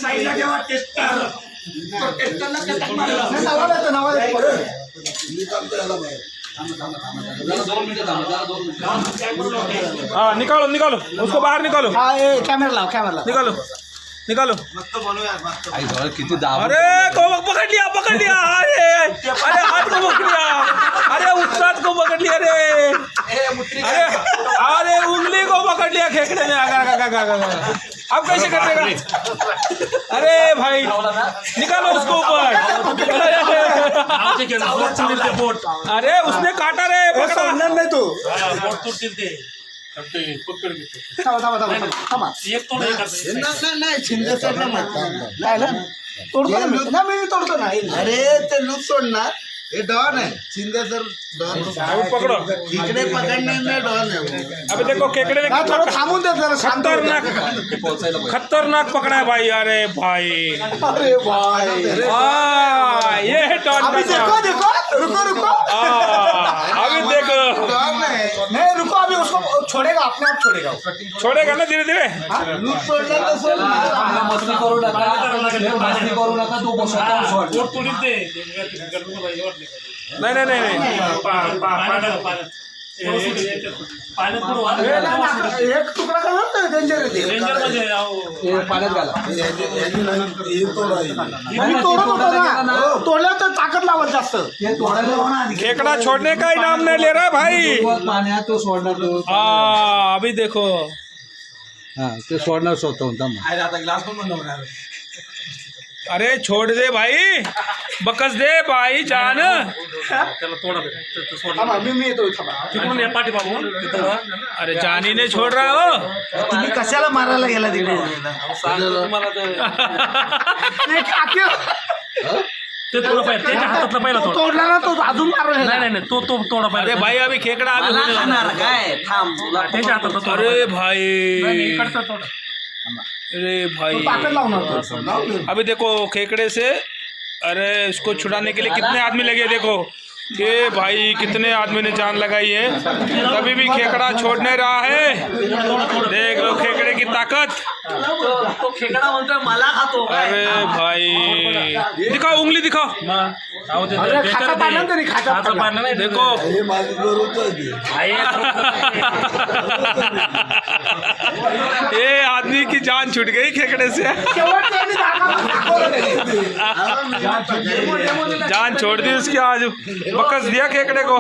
साईडला जेव्हा टेस्टर तो टेस्टरला कटक मारला हाँ निकालो निकालो उसको बाहर निकालो कैमरा निकालो निकालो किती दाब अरे पकड़ लिया अरे अरे हाथ को पकड़ लिया अरे उस्ताद को पकड़ लिया अरे अरे उंगली को पकड़ लिया खेकड़े ने अब कैसे कटेगा अरे भाई निकालो उसको ऊपर अरे उसने काटा रे पकड़ा नहीं तू तोडतो ना मी तोडतो ना अरे ते लूप सोडणार हे डॉन आहे शिंदे सर डॉन अभी पकड़ो इकडे पकडणार नाही डॉन आहे वो. अभी देखो केकड़े ने थोडं थांबून दे जरा शांत हो. खतरनाक पकड़ा है भाई अरे भाई अरे भाई ये है डॉन अभी देखो देखो रुको रुको अभी देखो डॉन आहे नहीं रुको अभी उसको छोड़ेगा अपने आप छोड़ेगा छोड़ेगा ना धीरे धीरे लूप सोडला तर सोड मस्ती करू नका तू नहीं नहीं नहीं एक तुकडा का डेंजर पाण्यात घाला मी तोडत होतो ना तोडलं तर ताकद लावत जास्त ते तोडायला केकड़ा छोड़ने का ही नाम नहीं ले रहा है भाई पाण्यात तो सोडणार तो हाँ अभी देखो हा ते सोडणार स्वतः अरे छोड़ दे भाई बकस दे भाई जान मी येतो थांबा अरे जानी ने छोड़ रहा हो तुम्ही कशाला मारायला गेला तिकडे तोडला ना तो अजून मारला अरे भाई अभी खेकड़ा अभी होने वाला काय थांब अरे भाई अरे भाई ताकद लावणार अभी देखो खेकड़े से अरे इसको छुड़ाने के लिए कितने आदमी लगे देखो ये भाई कितने आदमी ने जान लगाई है तभी भी खेकड़ा छोड़ नहीं रहा है देख लो खेकड़े की ताकत तो खेकडा म्हणतोय मला खातो अरे भाई दिखाओ उंगली दिखाओ खाता पाडलं तरी खाता देखो ये आदमी की जान छूट गई खेकड़े से जान छोड़ दी उसकी आज बकस दिया खेकड़े को